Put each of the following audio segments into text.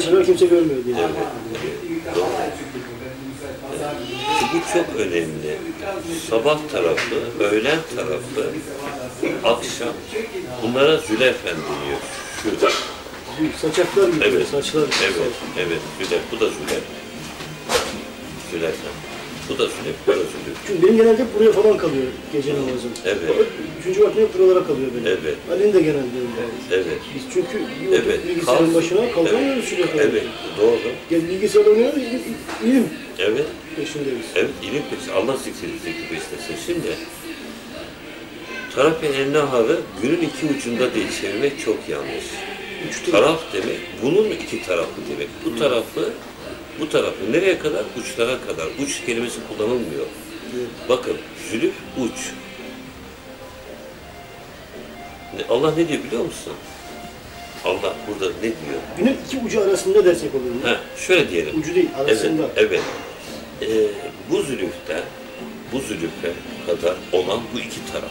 sefer kimse görmüyor diye. Evet. Doğru. Bu çok önemli. Sabah tarafı, öğlen tarafı, akşam. Bunlara Züleyfen deniyor. Şurada. Saçaklar gibi. Evet. Saçlar. Evet. Evet. Züleyfen. Bu da Züleyfen. Züleyfen. Bu da Züleyfen. Bu da Züleyfen. Çünkü benim genelde buraya falan kalıyor gece namazım. Evet. Üçüncü vakti hep buralara kalıyor benim. Evet. Ali'nin de genelde öyle. Evet. Biz çünkü Evet. bilgisayarın başına kalkamıyoruz sürekli. Evet. Doğru. Gel bilgisayar oynuyoruz, ilim Evet. peşindeyiz. Evet. İlim peşinde. Allah zikri peşindesin. Şimdi taraf ve ennaharı günün iki ucunda değil çevirmek çok yanlış. Taraf demek, bunun iki tarafı demek. Bu tarafı nereye kadar? Uçlara kadar. Uç kelimesi kullanılmıyor. Bakın, zülüf uç. Allah ne diyor biliyor musun? Allah burada ne diyor? Günün iki ucu arasında dersek oluyor mu? Şöyle diyelim. Ucu değil, arasında. Evet. Bu zülüfe kadar olan bu iki taraf.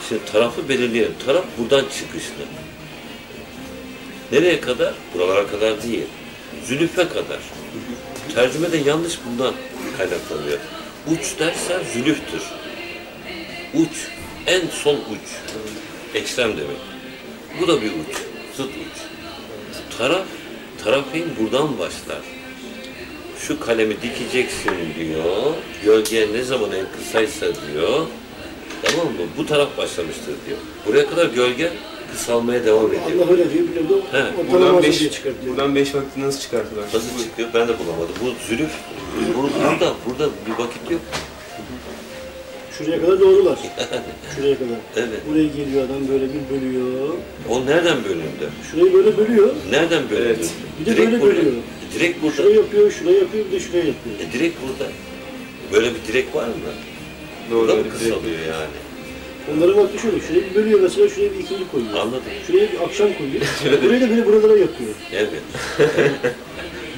Şimdi tarafı belirleyelim. Taraf buradan çıkışlı. Nereye kadar? Buralara kadar değil. Zülüfe kadar. Tercüme de yanlış bundan kaynaklanıyor. Uç dersen zülüftür. Uç, en son uç. Ekstrem demek. Bu da bir uç, zıt uç. Tarafın buradan başlar. Şu kalemi dikeceksin diyor, gölge ne zaman en kısaysa diyor, tamam mı? Bu taraf başlamıştır diyor. Buraya kadar gölge kısalmaya devam ediyor. Allah öyle diyor, biliyor musun? Buradan 5 vakti nasıl çıkarttılar? Nasıl çıkıyor? Ben de bulamadım. Bu zülüf, burada bir vakit yok. Şuraya kadar doğrular. Şuraya kadar. Evet. Buraya geliyor adam böyle bir bölüyor. O nereden bölündü? Şurayı böyle bölüyor. Nereden bölündü? Evet. Bir de böyle bölüyor. Direkt burada. Şurayı yapıyor, şurayı yapıyor, bir de şuraya yapıyor. Direkt burada. Böyle bir direk var mı? Doğru, Burada mı öyle bir direk. kısalıyor yani? Onlara bak şöyle, şurayı bir bölüyor mesela, şuraya bir ikili koyuyor. Anladım. Şuraya bir akşam koyuyor. Burayı da böyle buralara yapıyor. Evet.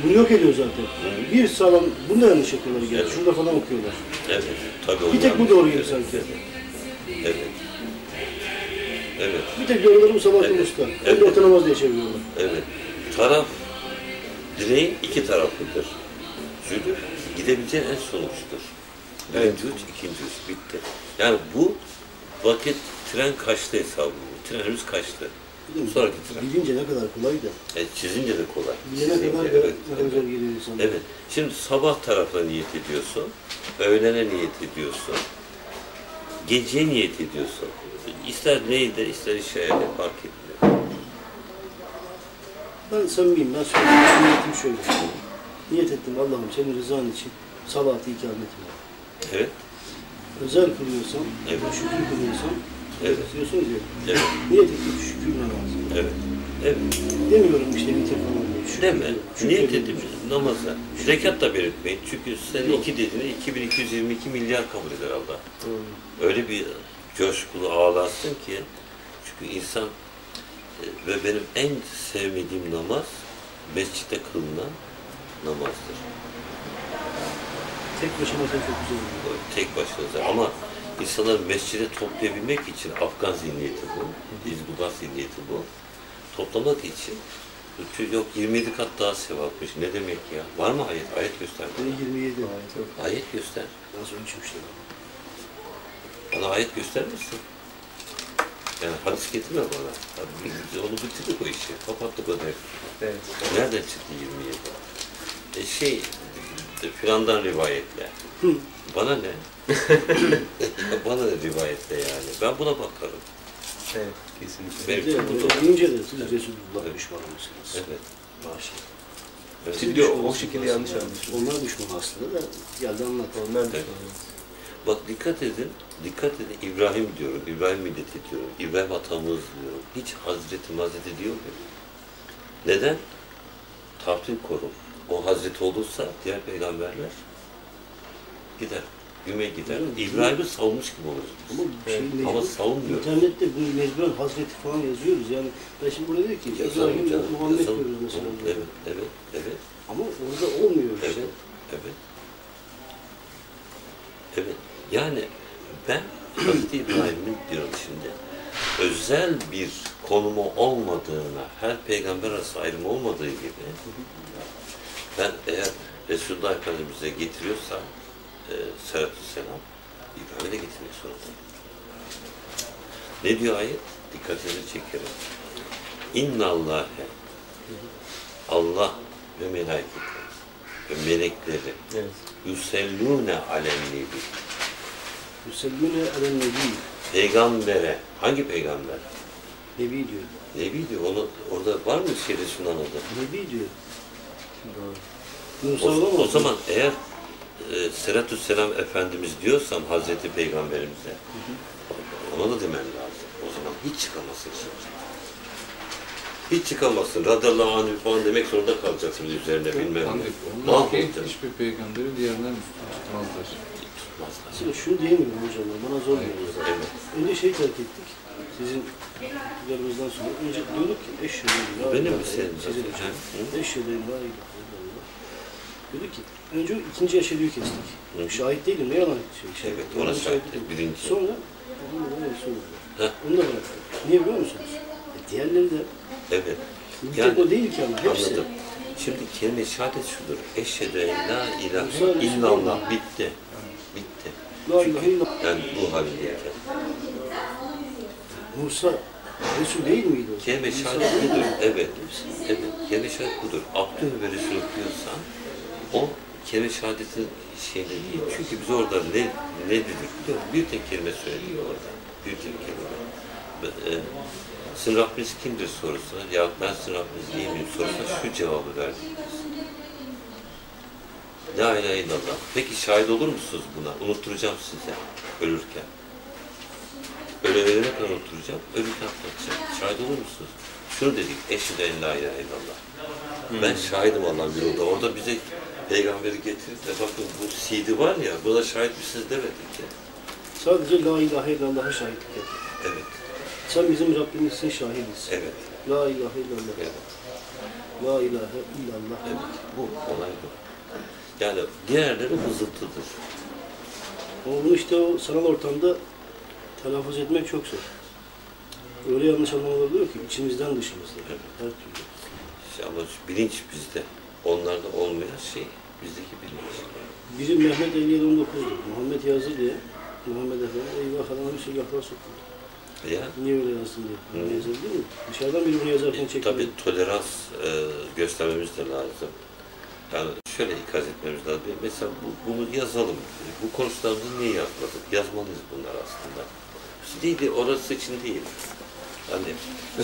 Bunu yok ediyor zaten. Bir sağlam, bunu da yanlış yapıyorlar gene. Evet. Şurada falan okuyorlar. Evet. Tabii Bir tek bu doğru gibi sanki. Evet. Evet. Bir tek doğruları bu Sabahattin Evet. Usta. Evet. Onu otanamaz diye çeviriyorlar. Evet. Taraf, direğin iki taraflıdır. Zülüf, gidebileceğin en son uçtur. Birinci uç, ikinci uç. Bitti. Yani bu vakit tren kaçtı hesabı bu. Trenimiz kaçtı. Sonraki tren. Bilince ne kadar kolay da. Çizince de kolay. Bilene Çizince, kadar da evet. ne kadar zor geliyor insana. Evet. Şimdi sabah tarafına niyet ediyorsun. Öğlene niyet ediyorsun. Geceye niyet ediyorsun. İster neydi, ister işe fark etmiyor. Ben samimiyim. Ben söyleyeyim. Niyetim şöyle. Niyet ettim Allah'ım senin rızan için salatı ikametime. Evet. Özel kılıyorsam, Evet. şükür kılıyorsam, Evet. diyorsunuz ya, Evet. niyet ettim şükür namazı. Evet. Evet. Demiyorum işte bitir falan diye. Şükür Deme. diyorum. Şükür Niyet diyorum. edip namaza. Zekat da belirtmeyin. Çünkü sen iki dediğinde 2222 milyar kabul eder Allah. Öyle bir coşkulu ağlarsın ki çünkü insan ve benim en sevmediğim namaz mescitte kılınan namazdır. Tek başıma sen çok güzel oluyor. Tek başınıza ama insanları mescide toplayabilmek için Afgan zihniyeti bu, İzbugat zihniyeti bu. Toplamak için yok 27 kat daha sevapmış. Ne demek ya? Var mı ayet? Ayet göster. Beni 27. Ayet göster. Nasıl ölçmüşler? Bana ayet gösterir misin? Yani hadis getirme bana. Biz onu bitirdik o işi. Kapattık o defter. Evet. Nereden çıktı 27? Filandan rivayetle. Bana ne? Bana ne rivayetle yani? Ben buna bakarım. Evet, kesinlikle. Benim için bu da. Deyince de siz Resulullah'a düşman mısınız? Evet. Maşallah. Evet. Şimdi o şekilde yanlış anlaşılıyor. Onlar düşman aslında da geldi anlat. Onlar da Evet. Bak dikkat edin, İbrahim diyorum, İbrahim milleti diyorum, İbrahim atamız diyorum. Hiç Hazreti diyor mu? Neden? Tahtil korum. O Hazreti olursa diğer peygamberler gider, güme gider. İbrahim'i savunmuş gibi olur. Ama şey Ama savunmuyor. İnternette bu mecburen Hazreti falan yazıyoruz yani. Ben şimdi burada diyor ki Yazalım İbrahim canım, Muhammed yazalım. diyoruz mesela. Evet. Ama orada olmuyor işte. Evet. Yani ben Hazreti İbrahim'in diyorum şimdi özel bir konumu olmadığına, her peygamber arası ayrım olmadığı gibi ben eğer Resulullah Efendimiz'e getiriyorsa salatü selam İbrahim'e de getirmek zorundayım. Ne diyor ayet? Dikkatinizi çekerim. İnnallâhe Allah ve melaiketi ve melekleri Evet. yusellûne alennebi Yüsellûne alen nebi. peygambere, hangi peygamber? Nebi diyor. Nebi diyor, onu, orada var mı şerifin adı? Nebi diyor. Doğru. Musa O olamaz. zaman eğer Selatü Selam Efendimiz diyorsam Hazreti Peygamberimize ona da demem lazım. O zaman hiç çıkamazsın şimdi. Hiç çıkamazsın. Radallahu anhü falan demek zorunda kalacaksın üzerine bilmem ne. Ancak Ne onlar ki yapacaksın? hiçbir peygamberi diğerinden üstün tutmazlar. Tutmazlar. Aslında şunu diyemiyorum hocam. Bana zor geliyor. Evet. Önce şey terk ettik. Sizin yarımızdan sonra. Önce diyorduk ki eşhedü la Benim ilahe mi senin? sizin Ha? için. Eşhedü la ilahe illallah. Diyorduk ki önce ikinci eşhedüyü kestik. Hı. Şahit değilim. Ne yalan şey. Evet, ona şahit değil. Birinci. Sonra Allah'ın Resulü. Heh. Onu da bıraktık. Niye biliyor musunuz? Diğerleri de Evet. bir Yani- tek o değil ki ama hepsi. Anladım. Şimdi kelime-i şehadet şudur. Eşhedü en la ilahe Musa illallah. Bitti. Bitti. La ilahe illallah. Yani bu haldeyken. Musa Resul değil miydi o? Kelime-i Musa şehadet değil budur. mi? Evet. Evet. Kelime-i şehadet budur. Abdüh ve Resul diyorsan o kelime-i şehadetin şeyinde değil. Çünkü biz orada ne dedik biliyor musun? Bir tek kelime söyledik orada. Bir tek kelime. Sizin Rabbiniz kimdir sorusuna, ya ben sizin Rabbiniz değil miyim sorusuna şu cevabı verdik biz. La ilahe illallah. Peki şahit olur musunuz buna? Unutturacağım size ölürken. Ölene kadar unutturacağım, ölürken anlatacağım. Şahit olur musunuz? Şunu dedik, eşhedü en la ilahe illallah. Ben şahidim Allah'ın bir yolda. Orada bize peygamberi getirip de bakın bu CD var ya, buna şahit misiniz demedik ki. Sadece La ilahe illallah'a şahitlik et. Evet, Sen bizim Rabbimizsin, şahidiz. evet, La ilahe illallah. evet. La ilahe illallah. Evet, bu olay bu. Yani diğerleri vızıltıdır. Onu işte o sanal ortamda telaffuz etmek çok zor. Öyle yanlış anlamalar oluyor ki içimizden dışımızda. Evet. Her türlü. İşte ama bilinç bizde. Onlarda olmayan şey bizdeki bilinç. Biri Mehmet 5719'dur. Muhammed yazdı diye. Muhammed Efendi eyvah falan bir sürü laflar soktu. Ya, Niye öyle yazdın diye. Bunu yazabilir mi? Dışarıdan biri bunu yazarken çekiyor. tabii tolerans göstermemiz de lazım. Yani şöyle ikaz etmemiz lazım. Mesela bunu yazalım. Bu konuşmalarımızı niye yazmadık? Yazmalıyız bunlar aslında. Değil, orası için değil. Hani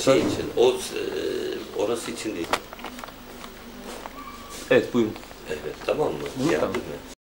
şey Efendim? için, orası için değil. Evet buyurun. Evet, tamam mı? Tamam. Yani, değil mi?